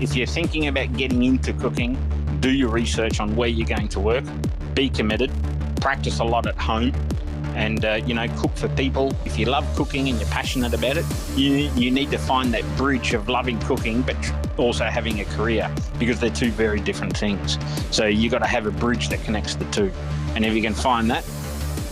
if you're thinking about getting into cooking, do your research on where you're going to work, be committed, practice a lot at home, and cook for people. If you love cooking and you're passionate about it, you need to find that bridge of loving cooking but also having a career, because they're two very different things. So you got to have a bridge that connects the two, and if you can find that,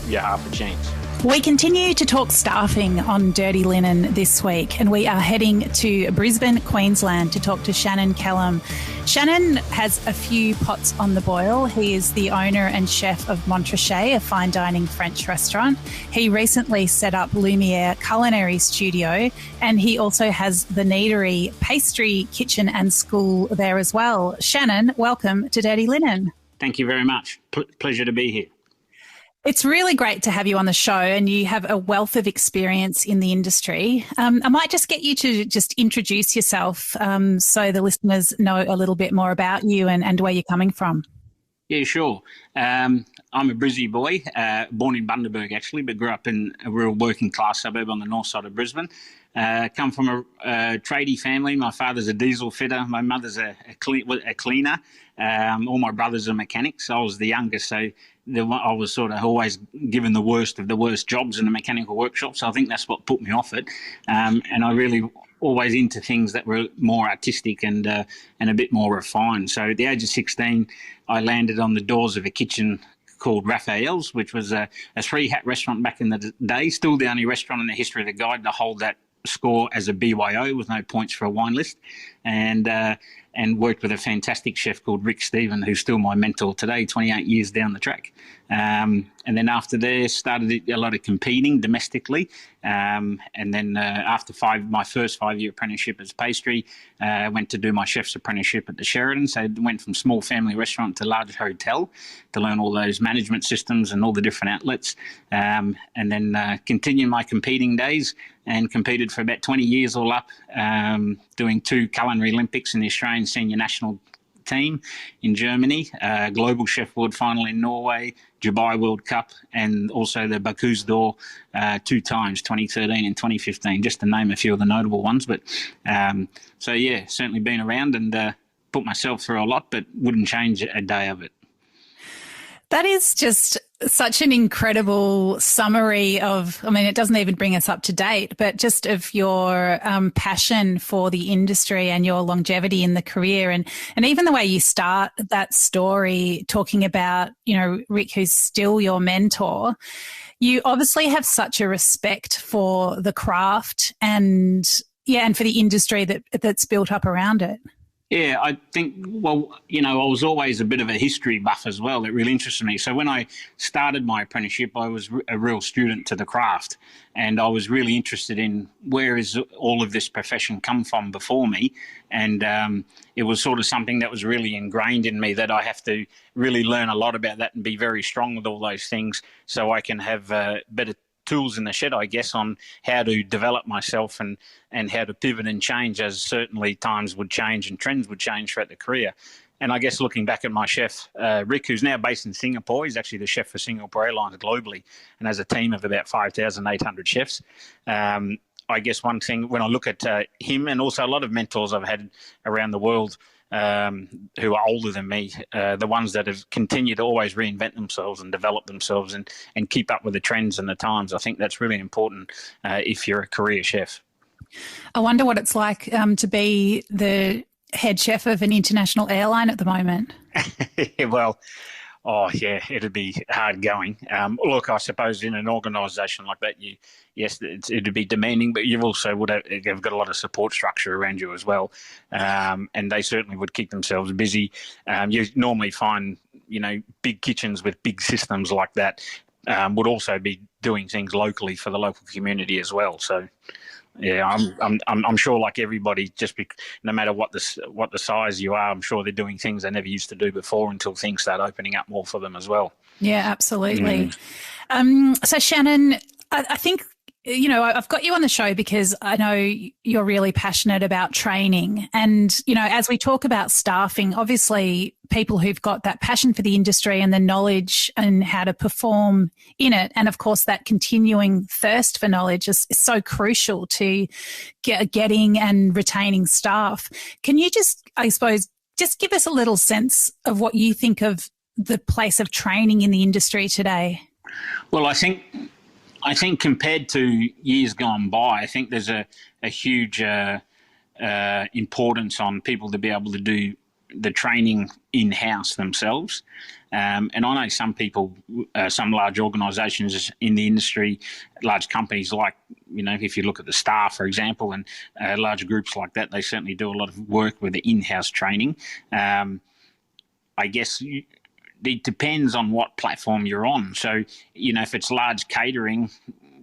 you're half a chance. We continue to talk staffing on Dirty Linen this week, and we are heading to Brisbane, Queensland to talk to Shannon Kellam. Shannon has a few pots on the boil. He is the owner and chef of Montrachet, a fine dining French restaurant. He recently set up Lumiere Culinary Studio, and he also has the Kneadery pastry kitchen and school there as well. Shannon, welcome to Dirty Linen. Thank you very much. Pleasure to be here. It's really great to have you on the show, and you have a wealth of experience in the industry. I might just get you to just introduce yourself so the listeners know a little bit more about you and where you're coming from. Yeah, sure. I'm a Brizzy boy, born in Bundaberg actually, but grew up in a rural working class suburb on the north side of Brisbane. Come from a tradie family. My father's a diesel fitter. My mother's a cleaner. All my brothers are mechanics. I was the youngest, so I was sort of always given the worst of the worst jobs in the mechanical workshop. So I think that's what put me off it. And I really always into things that were more artistic and a bit more refined. So at the age of 16, I landed on the doors of a kitchen called Raphael's, which was a three-hat restaurant back in the day, still the only restaurant in the history of the guide to hold that score as a BYO with no points for a wine list, and worked with a fantastic chef called Rick Stephen, who's still my mentor today, 28 years down the track. And then after there, started a lot of competing domestically. And then after my first 5-year apprenticeship as pastry, went to do my chef's apprenticeship at the Sheraton. So went from small family restaurant to large hotel to learn all those management systems and all the different outlets. And then continued my competing days and competed for about 20 years all up, doing 2 Culinary Olympics in the Australian senior national team in Germany, Global Chef World Final in Norway, Dubai World Cup, and also the Bocuse d'Or 2 times, 2013 and 2015, just to name a few of the notable ones. But so, yeah, certainly been around and put myself through a lot, but wouldn't change a day of it. That is just such an incredible summary of, I mean, it doesn't even bring us up to date, but just of your passion for the industry and your longevity in the career. And even the way you start that story talking about, Rick, who's still your mentor, you obviously have such a respect for the craft and for the industry that's built up around it. Yeah, I think, I was always a bit of a history buff as well. It really interested me. So when I started my apprenticeship, I was a real student to the craft, and I was really interested in where is all of this profession come from before me. And it was sort of something that was really ingrained in me, that I have to really learn a lot about that and be very strong with all those things so I can have better tools in the shed, I guess, on how to develop myself and how to pivot and change, as certainly times would change and trends would change throughout the career. And I guess looking back at my chef, Rick, who's now based in Singapore, he's actually the chef for Singapore Airlines globally and has a team of about 5,800 chefs. I guess one thing when I look at him, and also a lot of mentors I've had around the world, who are older than me, the ones that have continued to always reinvent themselves and develop themselves and keep up with the trends and the times. I think that's really important if you're a career chef. I wonder what it's like to be the head chef of an international airline at the moment. Well, it'd be hard going. Look, I suppose in an organisation like that, it'd be demanding, but you also have got a lot of support structure around you as well, and they certainly would keep themselves busy. You normally find, big kitchens with big systems like that would also be doing things locally for the local community as well. So. Yeah, I'm sure, like everybody, no matter what the size you are, I'm sure they're doing things they never used to do before until things start opening up more for them as well. Yeah, absolutely. So Shannon, I think you know, I've got you on the show because I know you're really passionate about training. And, you know, as we talk about staffing, obviously people who've got that passion for the industry and the knowledge and how to perform in it, and of course that continuing thirst for knowledge is so crucial to getting and retaining staff. Can you just, I suppose, just give us a little sense of what you think of the place of training in the industry today? Well, I think compared to years gone by, I think there's a huge importance on people to be able to do the training in-house themselves. And I know some people, some large organisations in the industry, large companies like, you know, if you look at the Staff, for example, and large groups like that, they certainly do a lot of work with the in-house training. I guess it depends on what platform you're on. So, you know, if it's large catering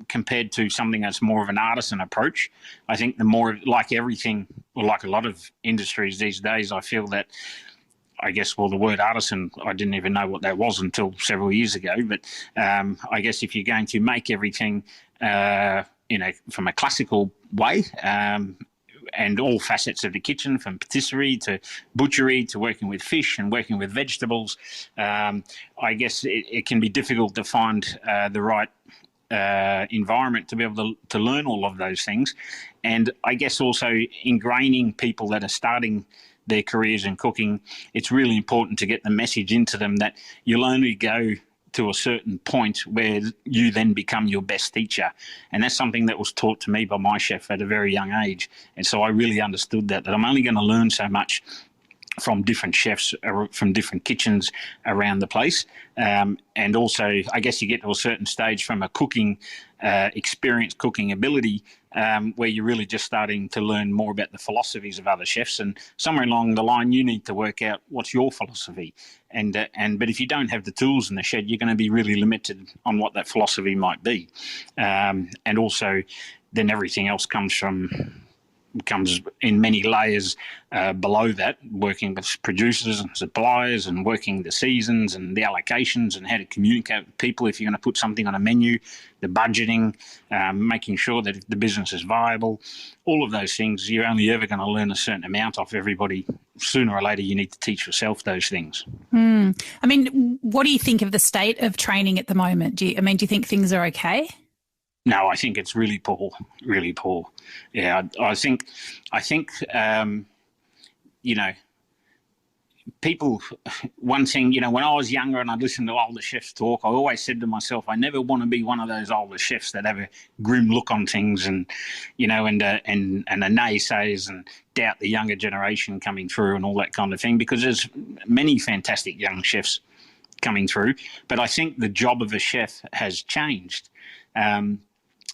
compared to something that's more of an artisan approach, I think the more, like everything, or like a lot of industries these days, I feel that, I guess, well, the word artisan, I didn't even know what that was until several years ago. But I guess if you're going to make everything, from a classical way, and all facets of the kitchen, from patisserie to butchery to working with fish and working with vegetables, I guess it can be difficult to find the right environment to be able to learn all of those things. And I guess also ingraining people that are starting their careers in cooking, it's really important to get the message into them that you'll only go to a certain point where you then become your best teacher. And that's something that was taught to me by my chef at a very young age. And so I really understood that I'm only going to learn so much from different chefs, from different kitchens around the place. And also, I guess you get to a certain stage from a cooking experience, cooking ability, where you're really just starting to learn more about the philosophies of other chefs. And somewhere along the line, you need to work out what's your philosophy. But if you don't have the tools in the shed, you're going to be really limited on what that philosophy might be. And also, then everything else comes in many layers below that, working with producers and suppliers and working the seasons and the allocations and how to communicate with people if you're going to put something on a menu, the budgeting, making sure that the business is viable, all of those things. You're only ever going to learn a certain amount off everybody. Sooner or later, you need to teach yourself those things. I mean, what do you think of the state of training at the moment? Do you think things are okay? No, I think it's really poor, really poor. Yeah, I think, people, one thing, when I was younger and I'd listen to older chefs talk, I always said to myself, I never want to be one of those older chefs that have a grim look on things and the naysayers and doubt the younger generation coming through and all that kind of thing, because there's many fantastic young chefs coming through. But I think the job of a chef has changed.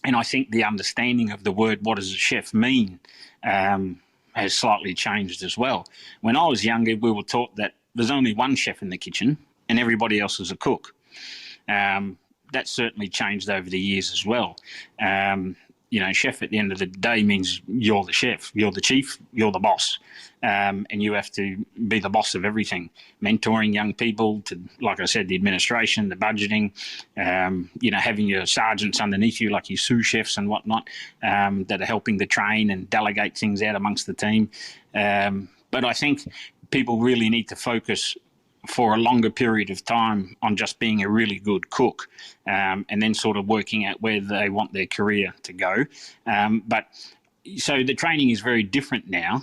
And I think the understanding of the word, what does a chef mean, has slightly changed as well. When I was younger, we were taught that there's only one chef in the kitchen and everybody else is a cook. That certainly changed over the years as well. Chef at the end of the day means you're the chef, you're the chief, you're the boss. And you have to be the boss of everything, mentoring young people to, like I said, the administration, the budgeting, having your sergeants underneath you, like your sous chefs and whatnot, that are helping to train and delegate things out amongst the team. But I think people really need to focus for a longer period of time on just being a really good cook, and then sort of working out where they want their career to go. So the training is very different now.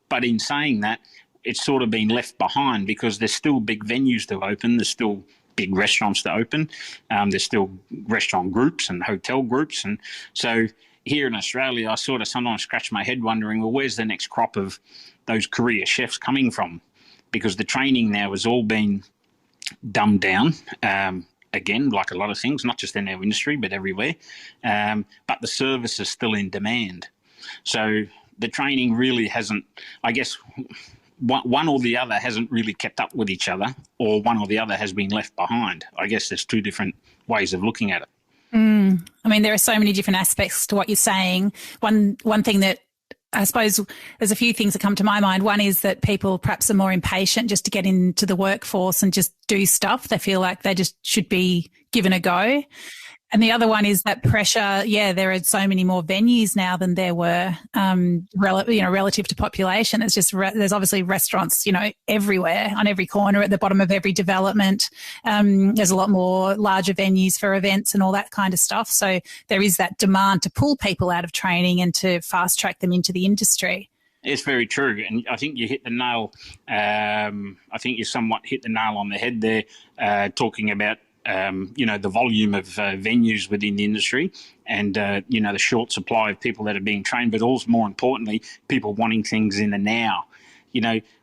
But in saying that, it's sort of been left behind because there's still big venues to open. There's still big restaurants to open. There's still restaurant groups and hotel groups. And so here in Australia, I sort of sometimes scratch my head wondering, well, where's the next crop of those career chefs coming from? Because the training now has all been dumbed down, again, like a lot of things, not just in our industry, but everywhere. But the service is still in demand. So the training really hasn't, I guess, one or the other hasn't really kept up with each other, or one or the other has been left behind. I guess there's two different ways of looking at it. I mean, there are so many different aspects to what you're saying. One thing that I suppose there's a few things that come to my mind. One is that people perhaps are more impatient just to get into the workforce and just do stuff. They feel like they just should be given a go. And the other one is that pressure. Yeah, there are so many more venues now than there were, relative to population. It's just there's obviously restaurants, everywhere, on every corner, at the bottom of every development. There's a lot more larger venues for events and all that kind of stuff. So there is that demand to pull people out of training and to fast track them into the industry. It's very true, and I think you hit the nail. I think you somewhat hit the nail on the head there, talking about the volume of venues within the industry and, the short supply of people that are being trained, but also, more importantly, people wanting things in the now.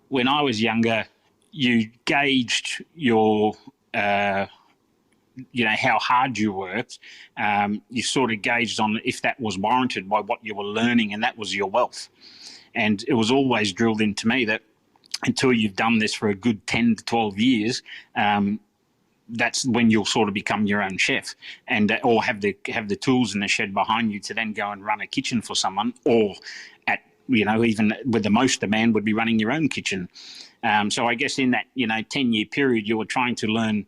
When I was younger, you gauged your, how hard you worked. You sort of gauged on if that was warranted by what you were learning, and that was your wealth. And it was always drilled into me that until you've done this for a good 10 to 12 years, that's when you'll sort of become your own chef, and or have the tools in the shed behind you to then go and run a kitchen for someone, or even with the most demand would be running your own kitchen. So I guess in that 10-year period, you were trying to learn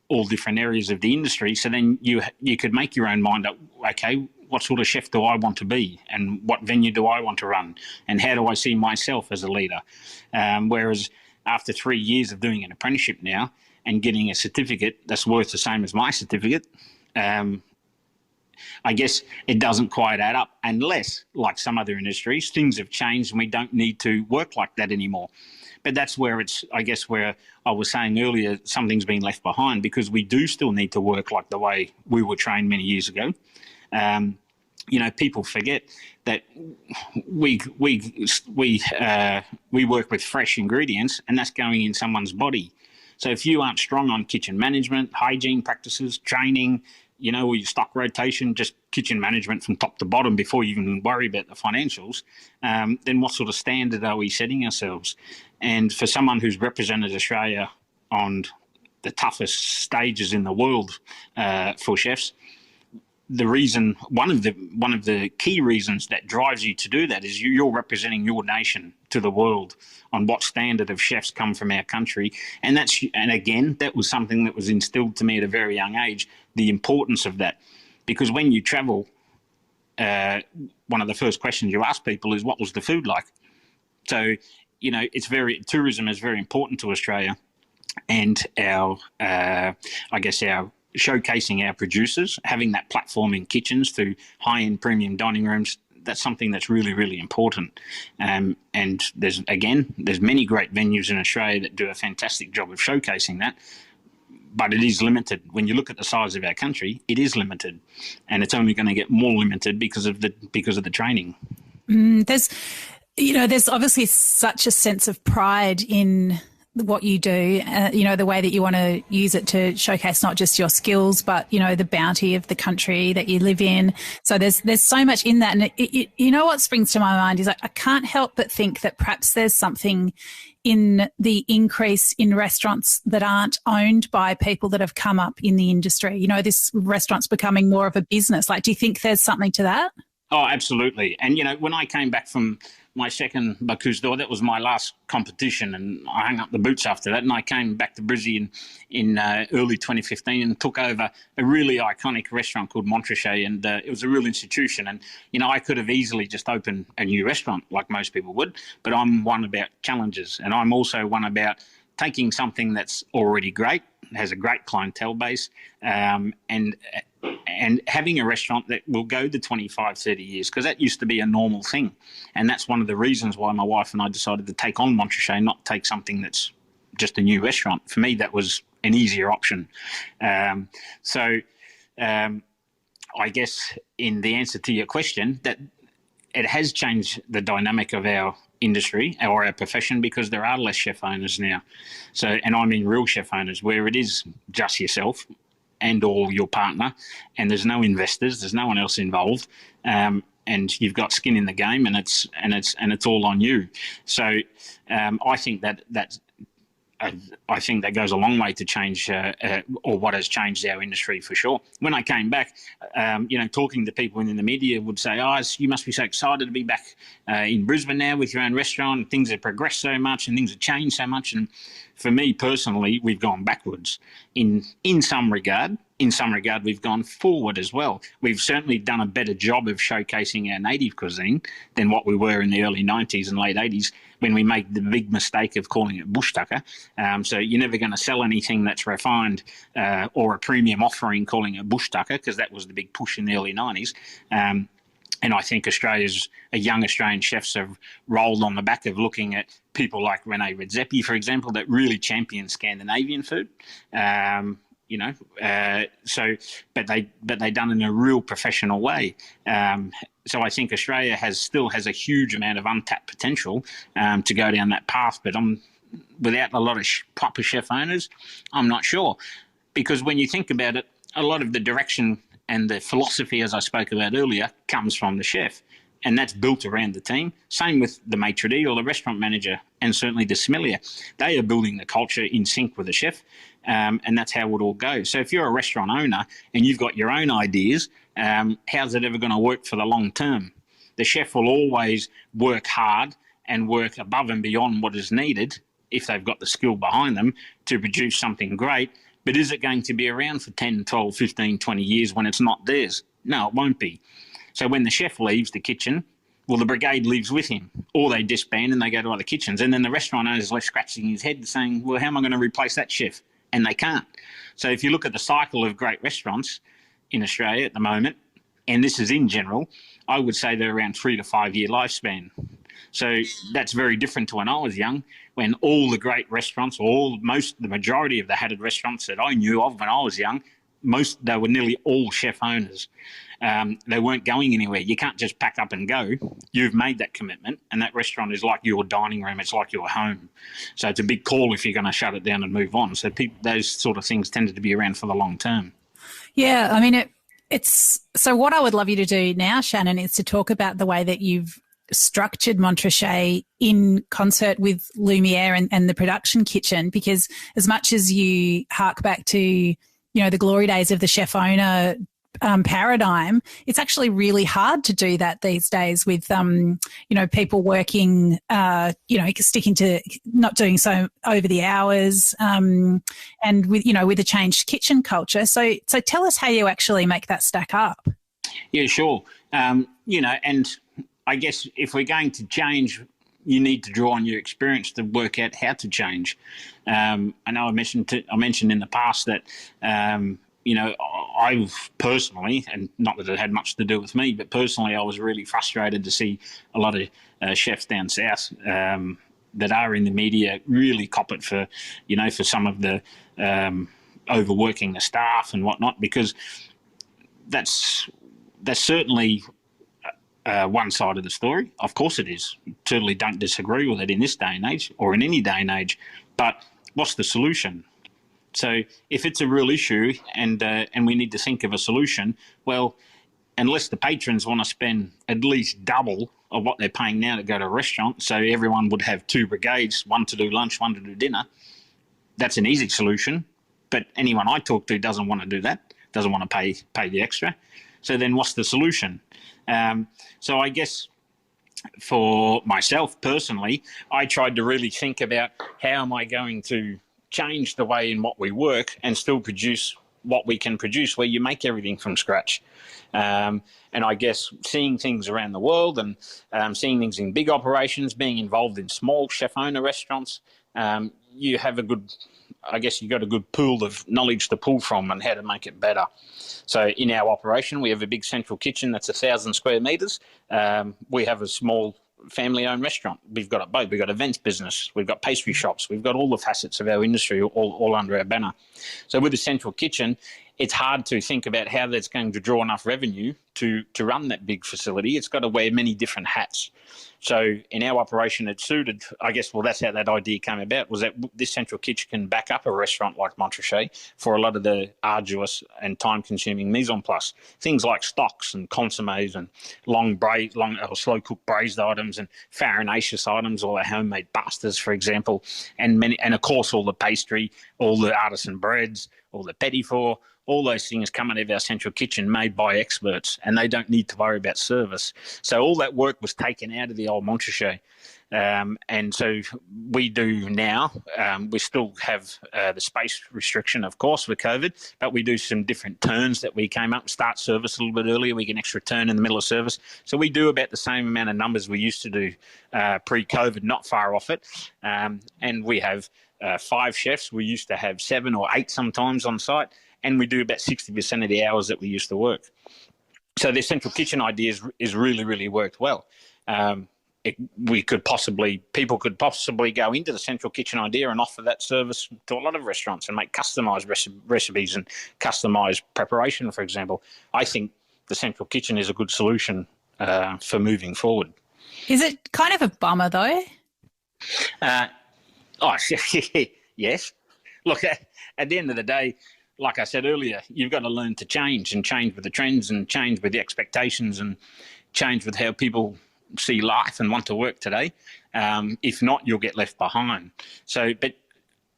all different areas of the industry. So then you could make your own mind up. Okay, what sort of chef do I want to be, and what venue do I want to run, and how do I see myself as a leader? Whereas after 3 years of doing an apprenticeship now and getting a certificate that's worth the same as my certificate, I guess it doesn't quite add up, unless, like some other industries, things have changed and we don't need to work like that anymore. But that's where it's, I guess, where I was saying earlier, something's been left behind, because we do still need to work like the way we were trained many years ago. People forget that we work with fresh ingredients, and that's going in someone's body. So if you aren't strong on kitchen management, hygiene practices, training, or your stock rotation, just kitchen management from top to bottom before you even worry about the financials, then what sort of standard are we setting ourselves? And for someone who's represented Australia on the toughest stages in the world for chefs, one of the key reasons that drives you to do that is you're representing your nation to the world on what standard of chefs come from our country. And again, that was something that was instilled to me at a very young age, the importance of that. Because when you travel, one of the first questions you ask people is, what was the food like? So, tourism is very important to Australia, and our showcasing our producers, having that platform in kitchens through high-end premium dining rooms, that's something that's really, really important. And there's many great venues in Australia that do a fantastic job of showcasing that, but it is limited. When you look at the size of our country, it is limited, and it's only going to get more limited because of the training. There's obviously such a sense of pride in what you do, the way that you want to use it to showcase not just your skills, but, the bounty of the country that you live in. So there's so much in that. And what springs to my mind is I can't help but think that perhaps there's something in the increase in restaurants that aren't owned by people that have come up in the industry. This restaurant's becoming more of a business. Like, do you think there's something to that? Oh, absolutely. And, when I came back from my second Bocuse d'Or, that was my last competition, and I hung up the boots after that, and I came back to Brisbane in early 2015 and took over a really iconic restaurant called Montrachet, and it was a real institution. And, I could have easily just opened a new restaurant like most people would, but I'm one about challenges, and I'm also one about taking something that's already great, has a great clientele base, and having a restaurant that will go to 25, 30 years, because that used to be a normal thing. And that's one of the reasons why my wife and I decided to take on Montrachet, not take something that's just a new restaurant. For me, that was an easier option. I guess in the answer to your question, that it has changed the dynamic of our industry or our profession, because there are less chef owners now. So, and I mean real chef owners, where it is just yourself and or your partner, and there's no investors, there's no one else involved, and you've got skin in the game, and it's all on you. So I think that goes a long way to change, or what has changed our industry for sure. When I came back, talking to people in the media would say, "Oh, you must be so excited to be back in Brisbane now with your own restaurant. Things have progressed so much and things have changed so much." And for me personally, we've gone backwards in some regard, in some regard, we've gone forward as well. We've certainly done a better job of showcasing our native cuisine than what we were in the early 90s and late 80s when we made the big mistake of calling it bush tucker. So you're never going to sell anything that's refined or a premium offering calling it bush tucker, because that was the big push in the early 90s. And I think young Australian chefs have rolled on the back of looking at people like Rene Redzepi, for example, that really champion Scandinavian food. But they done it in a real professional way. So I think Australia still has a huge amount of untapped potential to go down that path. But without a lot of proper chef owners, I'm not sure. Because when you think about it, a lot of the direction and the philosophy, as I spoke about earlier, comes from the chef. And that's built around the team. Same with the maitre d' or the restaurant manager, and certainly the sommelier. They are building the culture in sync with the chef, and that's how it all goes. So if you're a restaurant owner and you've got your own ideas, how's it ever going to work for the long term? The chef will always work hard and work above and beyond what is needed if they've got the skill behind them to produce something great. But is it going to be around for 10, 12, 15, 20 years when it's not theirs? No, it won't be. So when the chef leaves the kitchen, well, the brigade leaves with him, or they disband and they go to other kitchens. And then the restaurant owner is left scratching his head saying, well, how am I going to replace that chef? And they can't. So if you look at the cycle of great restaurants in Australia at the moment, and this is in general, I would say they're around 3 to 5 year lifespan. So that's very different to when I was young, when all the great restaurants, the majority of the hatted restaurants that I knew of when I was young, they were nearly all chef owners. They weren't going anywhere. You can't just pack up and go. You've made that commitment, and that restaurant is like your dining room. It's like your home. So it's a big call if you're going to shut it down and move on. So those sort of things tended to be around for the long term. Yeah, I mean, it's so what I would love you to do now, Shannon, is to talk about the way that you've structured Montrachet in concert with Lumiere and the production kitchen, because as much as you hark back to, the glory days of the chef owner paradigm, it's actually really hard to do that these days with, people working, sticking to not doing so over the hours, and with a changed kitchen culture. So tell us how you actually make that stack up. Yeah, sure. And I guess if we're going to change, you need to draw on your experience to work out how to change. I know I mentioned in the past that, I've personally, and not that it had much to do with me, but personally I was really frustrated to see a lot of chefs down south that are in the media really cop it for some of the overworking the staff and whatnot, because that's certainly one side of the story. Of course it is. Totally don't disagree with it in this day and age, or in any day and age. But what's the solution? So if it's a real issue and we need to think of a solution, well, unless the patrons want to spend at least double of what they're paying now to go to a restaurant, so everyone would have 2 brigades, one to do lunch, one to do dinner, that's an easy solution. But anyone I talk to doesn't want to do that, doesn't want to pay the extra. So then what's the solution? So I guess for myself personally, I tried to really think about how am I going to change the way in what we work and still produce what we can produce, where you make everything from scratch. And I guess seeing things around the world and seeing things in big operations, being involved in small chef owner restaurants, you have you got a good pool of knowledge to pull from and how to make it better. So in our operation, we have a big central kitchen that's 1,000 square metres. We have a small family-owned restaurant. We've got it both. We've got events business. We've got pastry shops. We've got all the facets of our industry all under our banner. So with the central kitchen, it's hard to think about how that's going to draw enough revenue to run that big facility. It's got to wear many different hats. So in our operation, it suited, I guess, well, that's how that idea came about, was that this central kitchen can back up a restaurant like Montrachet for a lot of the arduous and time-consuming mise en place. Things like stocks and consommes and long or slow-cooked braised items and farinaceous items, or our homemade pastas, for example, and of course all the pastry, all the artisan breads, all the petit four, all those things come out of our central kitchen made by experts. and they don't need to worry about service. So all that work was taken out of the old Montrachet. And so we do now, we still have the space restriction, of course, with COVID, but we do some different turns that we came up, start service a little bit earlier. We get an extra turn in the middle of service. So we do about the same amount of numbers we used to do pre-COVID, not far off it. And we have 5 chefs. We used to have 7 or 8 sometimes on site, and we do about 60% of the hours that we used to work. So the central kitchen idea is really, really worked well. People could possibly go into the central kitchen idea and offer that service to a lot of restaurants and make customised recipes and customised preparation, for example. I think the central kitchen is a good solution for moving forward. Is it kind of a bummer, though? Yes. Look, at the end of the day, like I said earlier, you've got to learn to change with the trends and change with the expectations and change with how people see life and want to work today. If not, you'll get left behind. So, but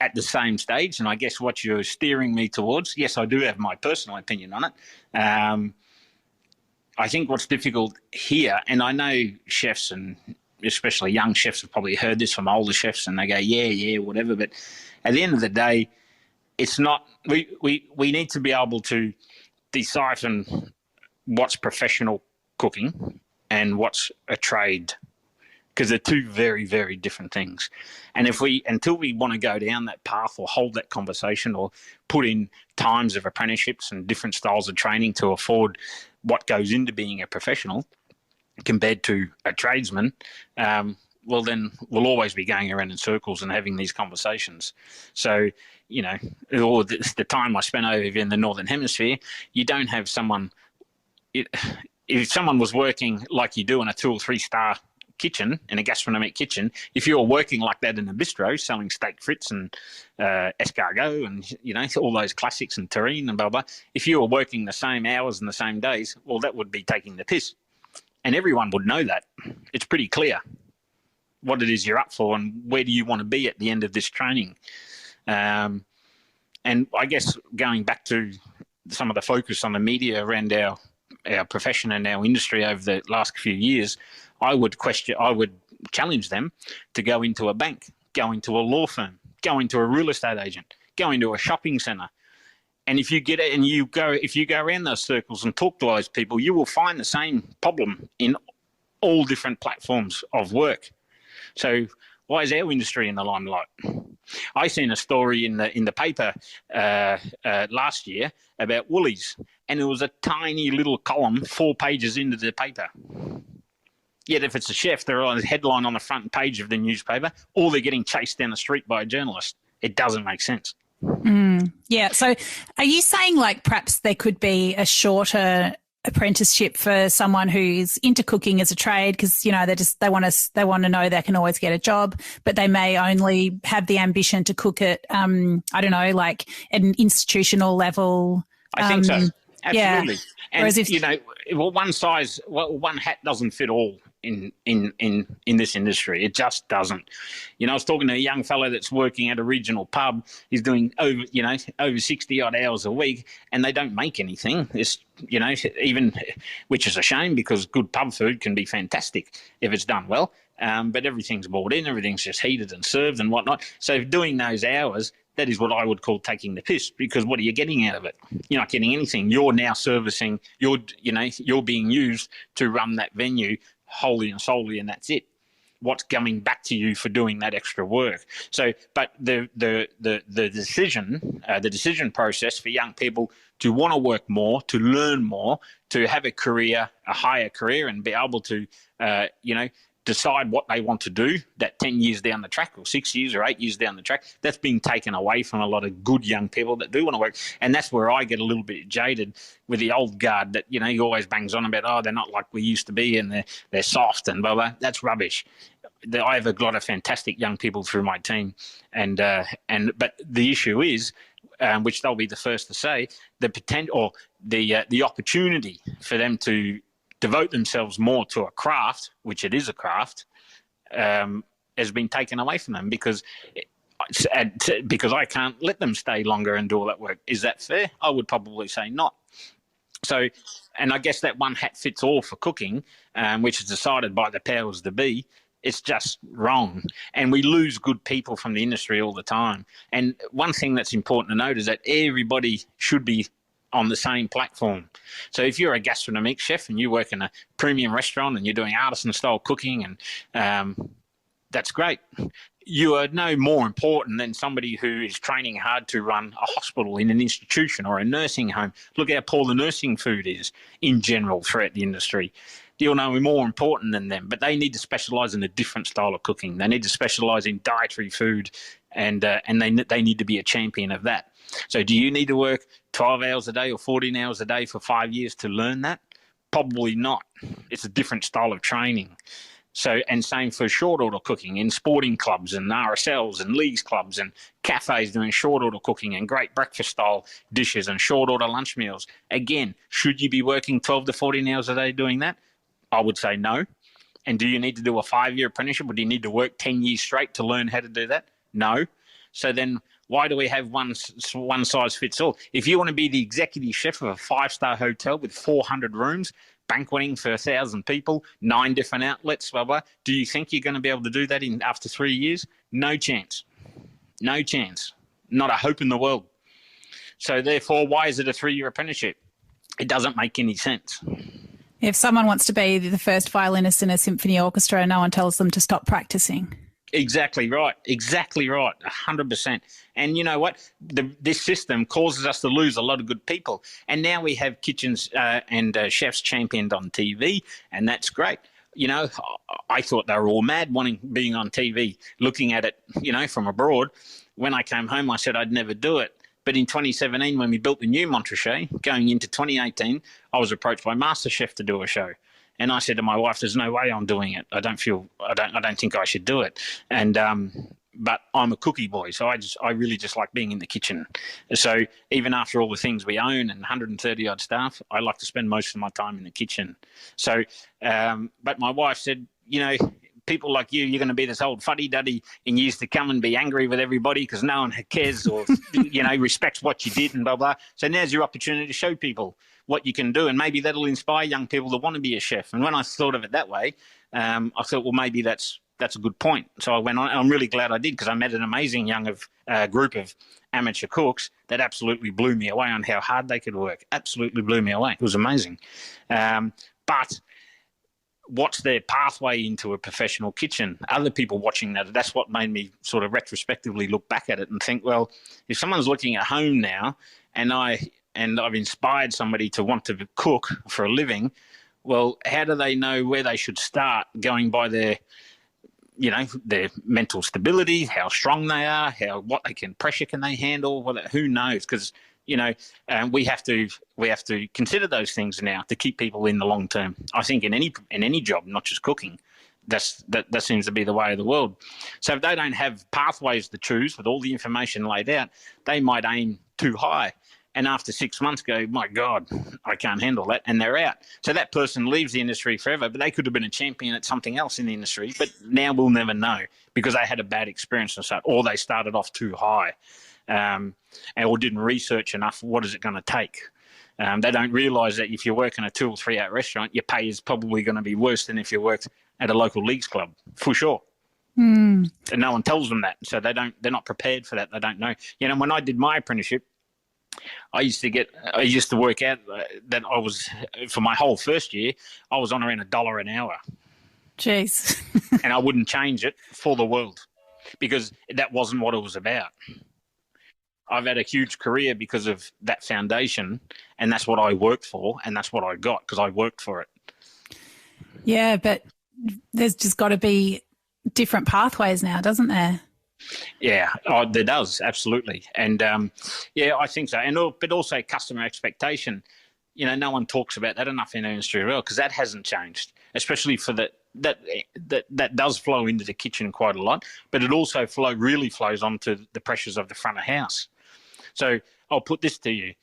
at the same stage, and I guess what you're steering me towards, yes, I do have my personal opinion on it. I think what's difficult here, and I know chefs and especially young chefs have probably heard this from older chefs and they go, yeah, whatever. But at the end of the day, it's not, we need to be able to decipher what's professional cooking and what's a trade, because they're two very, very different things. And until we want to go down that path or hold that conversation or put in times of apprenticeships and different styles of training to afford what goes into being a professional compared to a tradesman, well, then we'll always be going around in circles and having these conversations. So, or the time I spent over in the Northern Hemisphere, you don't have someone... If someone was working like you do in a 2 or 3 star kitchen, in a gastronomic kitchen, if you're working like that in a bistro, selling steak frites and escargot and, all those classics and terrine and blah, blah, if you were working the same hours and the same days, well, that would be taking the piss. And everyone would know that. It's pretty clear what it is you're up for and where do you want to be at the end of this training. And I guess going back to some of the focus on the media around our profession and our industry over the last few years, I would challenge them to go into a bank, go into a law firm, go into a real estate agent, go into a shopping centre. And if you get it and if you go around those circles and talk to those people, you will find the same problem in all different platforms of work. So why is our industry in the limelight? I seen a story in the paper last year about Woolies, and it was a tiny little column 4 pages into the paper. Yet if it's a chef, they're on a headline on the front page of the newspaper, or they're getting chased down the street by a journalist. It doesn't make sense. Yeah. So are you saying perhaps there could be a shorter apprenticeship for someone who's into cooking as a trade because, they want to know they can always get a job, but they may only have the ambition to cook at, I don't know, like at an institutional level? I think so. Absolutely. Yeah. Whereas one hat doesn't fit all in this industry. It just doesn't. I was talking to a young fellow that's working at a regional pub. He's doing over 60 odd hours a week, and they don't make anything. It's which is a shame because good pub food can be fantastic if it's done well. But everything's bought in, everything's just heated and served and whatnot. So doing those hours, that is what I would call taking the piss, because what are you getting out of it? You're not getting anything. You're now servicing, you're being used to run that venue wholly and solely, and that's it. What's coming back to you for doing that extra work? So, but the decision process for young people to want to work more, to learn more, to have a career, a higher career, and be able to, decide what they want to do that 10 years down the track or 6 years or 8 years down the track, that's being taken away from a lot of good young people that do want to work. And that's where I get a little bit jaded with the old guard that, he always bangs on about, they're not like we used to be and they're soft and blah, blah. That's rubbish. I have a lot of fantastic young people through my team. But the issue is, which they'll be the first to say, the potential or the opportunity for them to devote themselves more to a craft, which it is a craft, has been taken away from them because I can't let them stay longer and do all that work. Is that fair? I would probably say not. So, and I guess that one hat fits all for cooking, which is decided by the powers that be. It's just wrong. And we lose good people from the industry all the time. And one thing that's important to note is that everybody should be on the same platform. So if you're a gastronomic chef and you work in a premium restaurant and you're doing artisan style cooking, and that's great. You are no more important than somebody who is training hard to run a hospital in an institution or a nursing home. Look how poor the nursing food is in general throughout the industry. You'll know we're more important than them, but they need to specialise in a different style of cooking. They need to specialise in dietary food, and they need to be a champion of that. So do you need to work 12 hours a day or 14 hours a day for 5 years to learn that? Probably not. It's a different style of training. So, and same for short order cooking in sporting clubs and RSLs and leagues clubs and cafes doing short order cooking and great breakfast style dishes and short order lunch meals. Again, should you be working 12 to 14 hours a day doing that? I would say no. And do you need to do a 5-year apprenticeship, or do you need to work 10 years straight to learn how to do that? No. So then why do we have one size fits all? If you want to be the executive chef of a 5-star hotel with 400 rooms, banqueting for 1,000 people, 9 different outlets, blah, blah, do you think you're going to be able to do that after 3 years? No chance. No chance. Not a hope in the world. So therefore, why is it a 3-year apprenticeship? It doesn't make any sense. If someone wants to be the first violinist in a symphony orchestra, no one tells them to stop practicing. Exactly right. Exactly right. 100%. And you know what? This system causes us to lose a lot of good people. And now we have kitchens and chefs championed on TV, and that's great. You know, I thought they were all mad being on TV, looking at it, you know, from abroad. When I came home, I said I'd never do it. But in 2017, when we built the new Montrachet, going into 2018, I was approached by MasterChef to do a show. And I said to my wife, there's no way I'm doing it. I don't think I should do it. And, but I'm a cookie boy. So I really just like being in the kitchen. So even after all the things we own and 130 odd staff, I like to spend most of my time in the kitchen. So, but my wife said, you know, people like you're going to be this old fuddy-duddy in years to come and be angry with everybody because no one cares or, you know, respects what you did and blah, blah. So now's your opportunity to show people what you can do, and maybe that'll inspire young people to want to be a chef. And when I thought of it that way, I thought, well, maybe that's a good point. So I went on, and I'm really glad I did, because I met an amazing group of amateur cooks that absolutely blew me away on how hard they could work. Absolutely blew me away. It was amazing. But what's their pathway into a professional kitchen? Other people watching that's what made me sort of retrospectively look back at it and think, well, if someone's looking at home now and I've inspired somebody to want to cook for a living, well, how do they know where they should start, going by their mental stability, how strong they are, what pressure can they handle? Well, who knows? Because we have to consider those things now to keep people in the long term. I think in any job, not just cooking, that seems to be the way of the world. So if they don't have pathways to choose with all the information laid out, they might aim too high. And after 6 months go, my God, I can't handle that, and they're out. So that person leaves the industry forever, but they could have been a champion at something else in the industry, but now we'll never know because they had a bad experience or they started off too high or didn't research enough. What is it going to take? They don't realise that if you work in a 2 or 3 hour restaurant, your pay is probably going to be worse than if you worked at a local leagues club, for sure. And no one tells them that, so they're not prepared for that. They don't know. When I did my apprenticeship, I used to work out that I was, for my whole first year, I was on around $1 an hour. Jeez. And I wouldn't change it for the world because that wasn't what it was about. I've had a huge career because of that foundation, and that's what I worked for, and that's what I got because I worked for it. Yeah, but there's just got to be different pathways now, doesn't there? Yeah, there does, absolutely. And, I think so. But also customer expectation. No one talks about that enough in our industry as well, because that hasn't changed, especially for that does flow into the kitchen quite a lot, but it also really flows onto the pressures of the front of house. So I'll put this to you.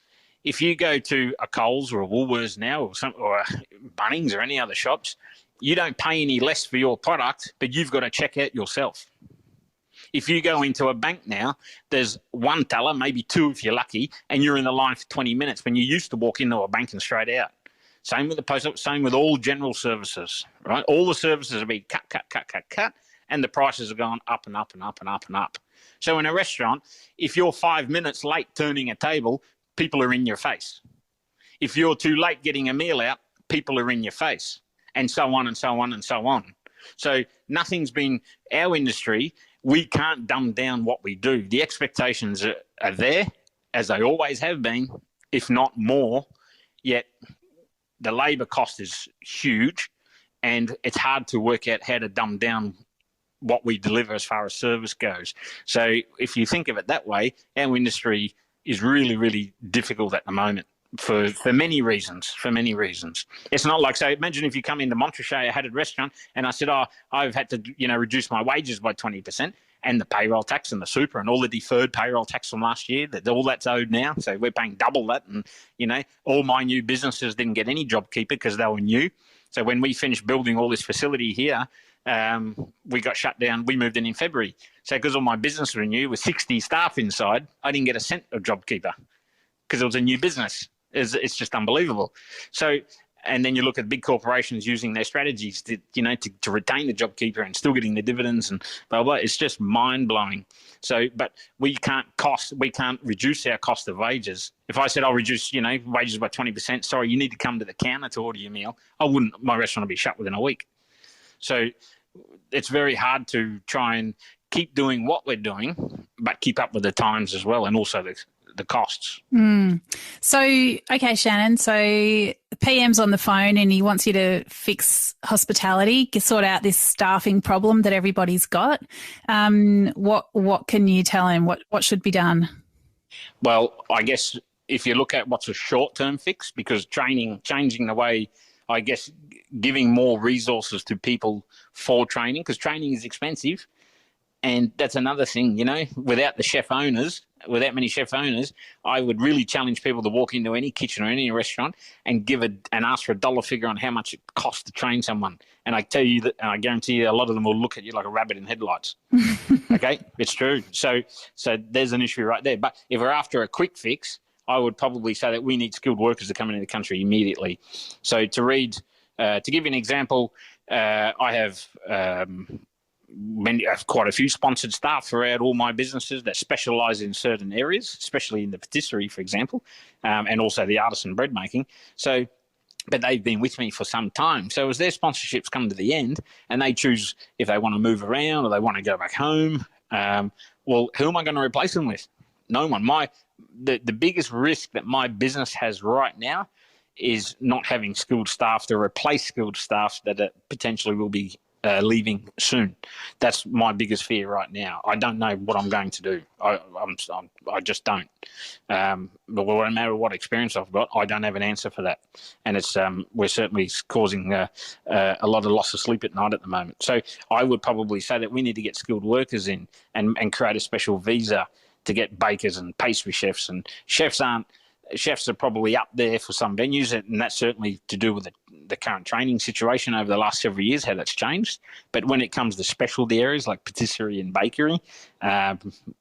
If you go to a Coles or a Woolworths now or a Bunnings or any other shops, you don't pay any less for your product, but you've got to check out yourself. If you go into a bank now, there's one teller, maybe two if you're lucky, and you're in the line for 20 minutes when you used to walk into a bank and straight out. Same with the post office, same with all general services, right? All the services have been cut, and the prices have gone up and up and up and up and up. So in a restaurant, if you're 5 minutes late turning a table, people are in your face. If you're too late getting a meal out, people are in your face, and so on and so on and so on. So nothing's been, our industry, we can't dumb down what we do. The expectations are there, as they always have been, if not more, yet the labour cost is huge, and it's hard to work out how to dumb down what we deliver as far as service goes. So if you think of it that way, our industry is really, really difficult at the moment for many reasons, It's not like, so imagine if you come into Montrachet, a hatted restaurant, and I said, I've had to, reduce my wages by 20%, and the payroll tax and the super and all the deferred payroll tax from last year, all that's owed now. So we're paying double that. And, all my new businesses didn't get any JobKeeper because they were new. So when we finished building all this facility here, we got shut down. We moved in February. So because all my business were new with 60 staff inside, I didn't get a cent of JobKeeper because it was a new business. It's just unbelievable. So, and then you look at big corporations using their strategies to retain the JobKeeper and still getting the dividends and blah, blah. It's just mind blowing. So, but we can't reduce our cost of wages. If I said I'll reduce, wages by 20%, sorry, you need to come to the counter to order your meal. My restaurant would be shut within a week. So it's very hard to try and keep doing what we're doing, but keep up with the times as well, and also the costs. So, okay, Shannon, so PM's on the phone and he wants you to fix hospitality, sort out this staffing problem that everybody's got. What can you tell him? What should be done? Well, I guess if you look at what's a short-term fix, because changing the way, I guess, giving more resources to people for training, because training is expensive. And that's another thing, without many chef owners, I would really challenge people to walk into any kitchen or any restaurant and ask for a dollar figure on how much it costs to train someone. And I tell you that, and I guarantee you, a lot of them will look at you like a rabbit in headlights. Okay, it's true. So there's an issue right there. But if we're after a quick fix, I would probably say that we need skilled workers to come into the country immediately. So to give you an example, I have quite a few sponsored staff throughout all my businesses that specialise in certain areas, especially in the patisserie, for example, and also the artisan bread making. So, but they've been with me for some time. So as their sponsorships come to the end and they choose if they want to move around or they want to go back home, well, who am I going to replace them with? No one. The biggest risk that my business has right now is not having skilled staff to replace skilled staff that potentially will be leaving soon. That's my biggest fear right now. I don't know what I'm going to do. I just don't. But no matter what experience I've got, I don't have an answer for that. And it's we're certainly causing a lot of loss of sleep at night at the moment. So I would probably say that we need to get skilled workers in and create a special visa to get bakers and pastry chefs. And chefs are probably up there for some venues, and that's certainly to do with the current training situation over the last several years, how that's changed. But when it comes to specialty areas like patisserie and bakery,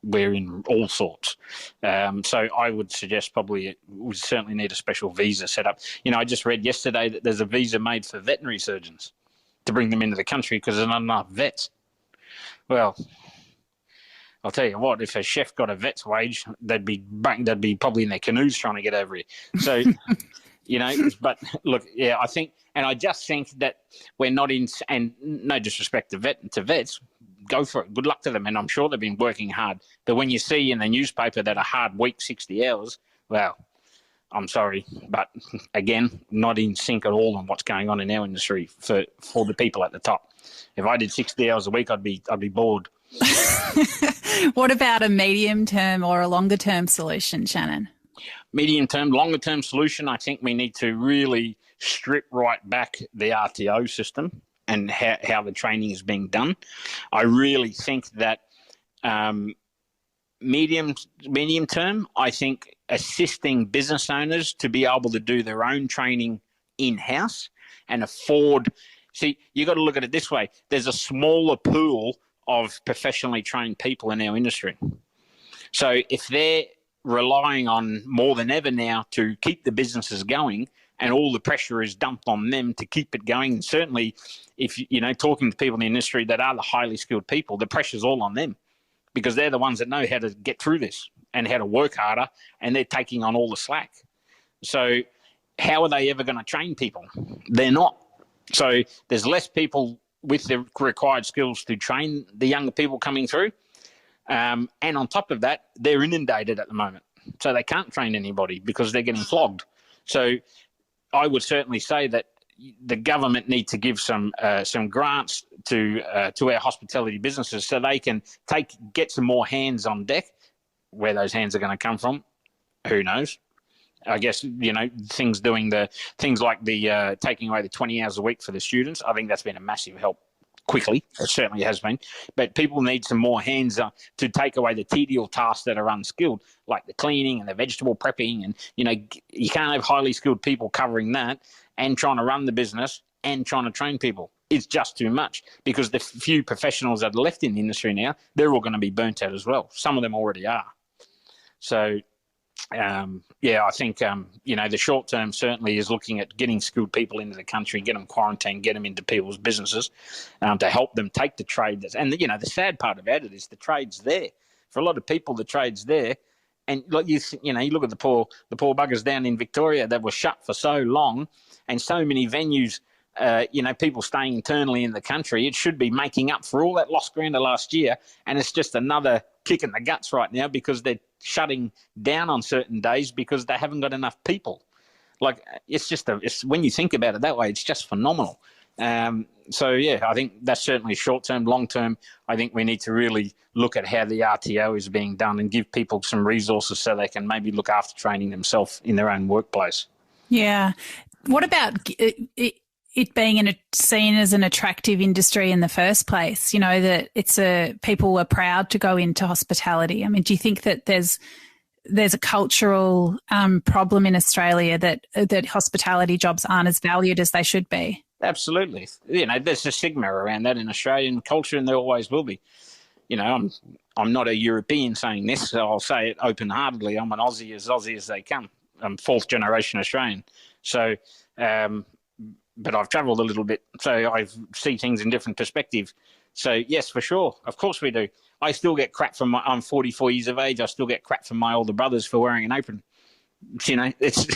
we're in all sorts. So I would suggest probably we certainly need a special visa set up. I just read yesterday that there's a visa made for veterinary surgeons to bring them into the country because there's not enough vets. Well, I'll tell you what, if a chef got a vet's wage, they'd be probably in their canoes trying to get over here. So, but look, yeah, I just think that we're not in, and no disrespect to vets, go for it. Good luck to them. And I'm sure they've been working hard. But when you see in the newspaper that a hard week, 60 hours, well, I'm sorry, but again, not in sync at all on what's going on in our industry for the people at the top. If I did 60 hours a week, I'd be bored. What about a medium-term or a longer-term solution, Shannon? Medium-term, longer-term solution, I think we need to really strip right back the RTO system and how the training is being done. I really think that medium-term, I think assisting business owners to be able to do their own training in-house and afford. See, you got to look at it this way. There's a smaller pool of professionally trained people in our industry. So if they're relying on more than ever now to keep the businesses going, and all the pressure is dumped on them to keep it going, and certainly if, talking to people in the industry that are the highly skilled people, the pressure's all on them because they're the ones that know how to get through this and how to work harder, and they're taking on all the slack. So how are they ever going to train people? They're not. So there's less people with the required skills to train the younger people coming through. And on top of that, they're inundated at the moment. So they can't train anybody because they're getting flogged. So I would certainly say that the government need to give some grants to our hospitality businesses so they can get some more hands on deck. Where those hands are going to come from, who knows? I guess, things like the taking away the 20 hours a week for the students, I think that's been a massive help quickly. It certainly has been. But people need some more hands to take away the tedious tasks that are unskilled, like the cleaning and the vegetable prepping. And, you can't have highly skilled people covering that and trying to run the business and trying to train people. It's just too much because the few professionals that are left in the industry now, they're all going to be burnt out as well. Some of them already are. So, I think, the short term certainly is looking at getting skilled people into the country, get them quarantined, get them into people's businesses to help them take the trade. And, the sad part about it is the trade's there. For a lot of people, the trade's there. And like you look at the poor buggers down in Victoria that were shut for so long, and so many venues, people staying internally in the country. It should be making up for all that lost ground of last year, and it's just another kick in the guts right now because they're shutting down on certain days because they haven't got enough people. Like it's when you think about it that way, it's just phenomenal. I think that's certainly short term. Long term, I think we need to really look at how the RTO is being done and give people some resources so they can maybe look after training themselves in their own workplace. Yeah. What about it being seen as an attractive industry in the first place? That people are proud to go into hospitality. I mean, do you think that there's a cultural problem in Australia that hospitality jobs aren't as valued as they should be? Absolutely. There's a stigma around that in Australian culture, and there always will be. I'm not a European saying this, so I'll say it open-heartedly. I'm an Aussie as they come. I'm fourth generation Australian. So, but I've travelled a little bit, so I see things in different perspective. So, yes, for sure. Of course we do. I still get crap I'm 44 years of age. I still get crap from my older brothers for wearing an apron. It's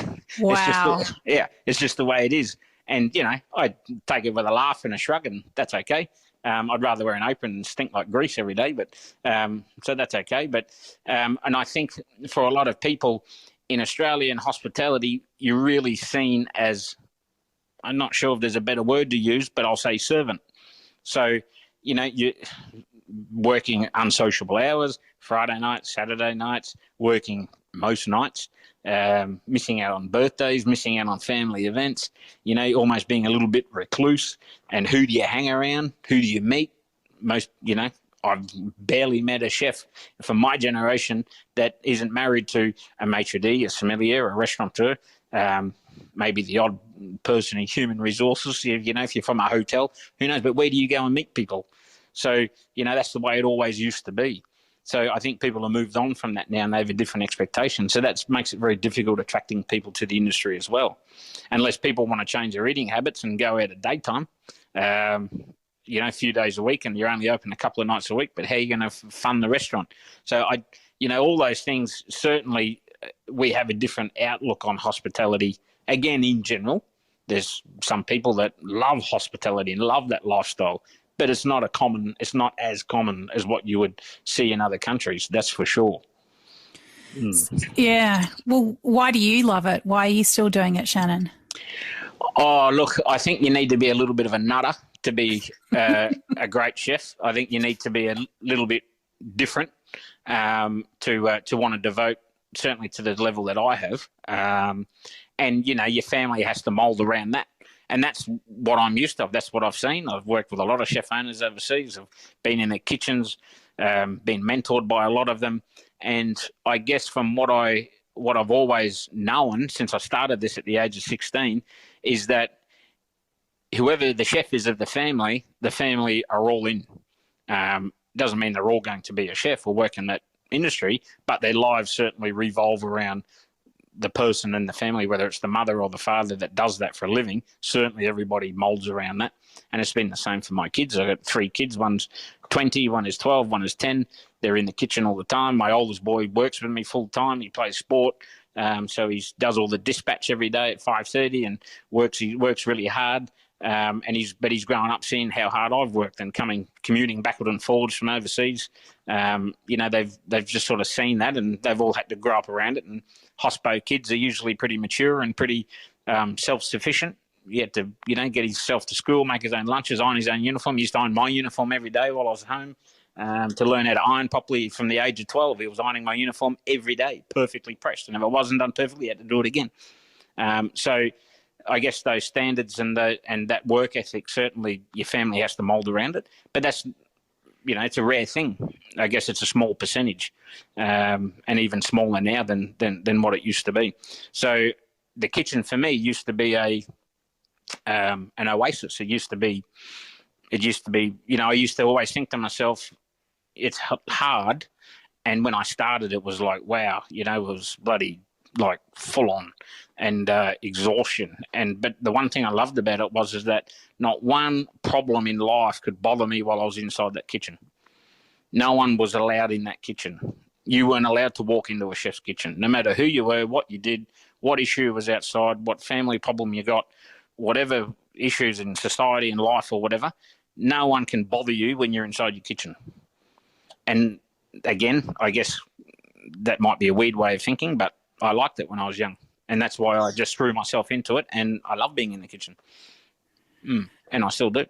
wow. It's just the way it is. And, I take it with a laugh and a shrug, and that's okay. I'd rather wear an apron and stink like grease every day, but so that's okay. But and I think for a lot of people in Australia in hospitality, you're really seen as, I'm not sure if there's a better word to use, but I'll say servant. So, you're working unsociable hours, Friday nights, Saturday nights, working most nights, missing out on birthdays, missing out on family events, almost being a little bit recluse. And who do you hang around? Who do you meet? I've barely met a chef from my generation that isn't married to a maitre d', a sommelier, a restaurateur, maybe the odd person in human resources, if you're from a hotel, who knows, but where do you go and meet people? So, that's the way it always used to be. So I think people have moved on from that now and they have a different expectation. So that makes it very difficult attracting people to the industry as well. Unless people want to change their eating habits and go out at daytime, a few days a week, and you're only open a couple of nights a week, but how are you going to fund the restaurant? So all those things, certainly we have a different outlook on hospitality. Again, in general, there's some people that love hospitality and love that lifestyle, but it's not as common as what you would see in other countries. That's for sure. Yeah. Well, why do you love it? Why are you still doing it, Shannon? Oh, look, I think you need to be a little bit of a nutter to be a great chef. I think you need to be a little bit different to want to devote certainly to the level that I have. And, your family has to mould around that. And that's what I'm used to. That's what I've seen. I've worked with a lot of chef owners overseas. I've been in their kitchens, been mentored by a lot of them. And I guess from what I've always known since I started this at the age of 16 is that whoever the chef is of the family are all in. Doesn't mean they're all going to be a chef or work in that industry, but their lives certainly revolve around the person and the family, whether it's the mother or the father that does that for a living. Certainly everybody moulds around that. And it's been the same for my kids. I've got 3 kids. One's 20, one is 12, one is 10. They're in the kitchen all the time. My oldest boy works with me full time. He plays sport. So he does all the dispatch every day at 5:30 and he works really hard. But he's grown up seeing how hard I've worked and commuting backward and forwards from overseas. They've just sort of seen that, and they've all had to grow up around it. And hospo kids are usually pretty mature and pretty self-sufficient. He had to, get himself to school, make his own lunches, iron his own uniform. He used to iron my uniform every day while I was home. To learn how to iron properly from the age of 12, he was ironing my uniform every day, perfectly pressed. And if it wasn't done perfectly, he had to do it again. So I guess those standards and that work ethic, certainly your family has to mould around it. But that's, it's a rare thing. I guess it's a small percentage, and even smaller now than what it used to be. So the kitchen for me used to be an oasis. It used to be, I used to always think to myself, it's hard. And when I started, it was like, wow, it was bloody like full on and exhaustion. But the one thing I loved about it was that not one problem in life could bother me while I was inside that kitchen. No one was allowed in that kitchen. You weren't allowed to walk into a chef's kitchen, no matter who you were, what you did, what issue was outside, what family problem you got, whatever issues in society and life or whatever. No one can bother you when you're inside your kitchen. And again, I guess that might be a weird way of thinking, but I liked it when I was young. And that's why I just threw myself into it. And I love being in the kitchen. And I still do.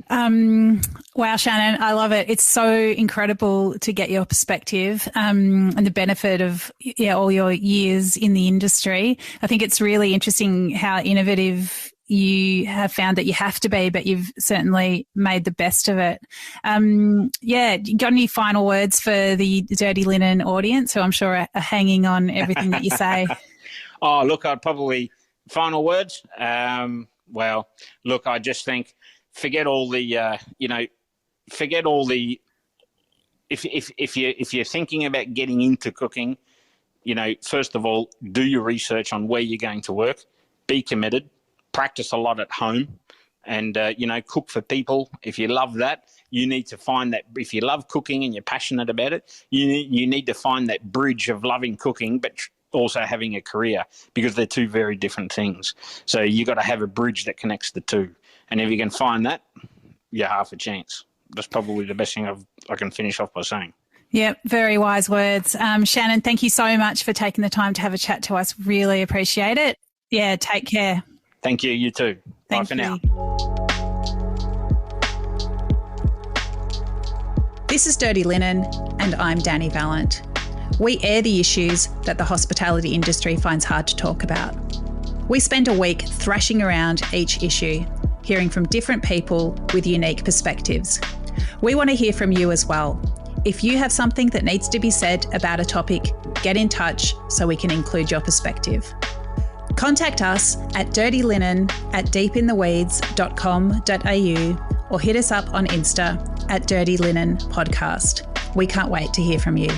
Wow, Shannon, I love it. It's so incredible to get your perspective and the benefit of all your years in the industry. I think it's really interesting how innovative you have found that you have to be, but you've certainly made the best of it. Got any final words for the Dirty Linen audience, who I'm sure are hanging on everything that you say? Oh, look, I'd probably final words. Well, look, I just think forget all the, if you're thinking about getting into cooking, first of all, do your research on where you're going to work, be committed. Practice a lot at home and, cook for people. If you love that, you need to find that. If you love cooking and you're passionate about it, you need to find that bridge of loving cooking but also having a career, because they're two very different things. So you got to have a bridge that connects the two. And if you can find that, you're half a chance. That's probably the best thing I can finish off by saying. Yep, very wise words. Shannon, thank you so much for taking the time to have a chat to us. Really appreciate it. Yeah, take care. Thank you. You too. Bye for now. This is Dirty Linen, and I'm Dani Valent. We air the issues that the hospitality industry finds hard to talk about. We spend a week thrashing around each issue, hearing from different people with unique perspectives. We want to hear from you as well. If you have something that needs to be said about a topic, get in touch so we can include your perspective. Contact us at dirtylinenat deepintheweeds.com.au or hit us up on Insta at Dirty Linen Podcast. We can't wait to hear from you.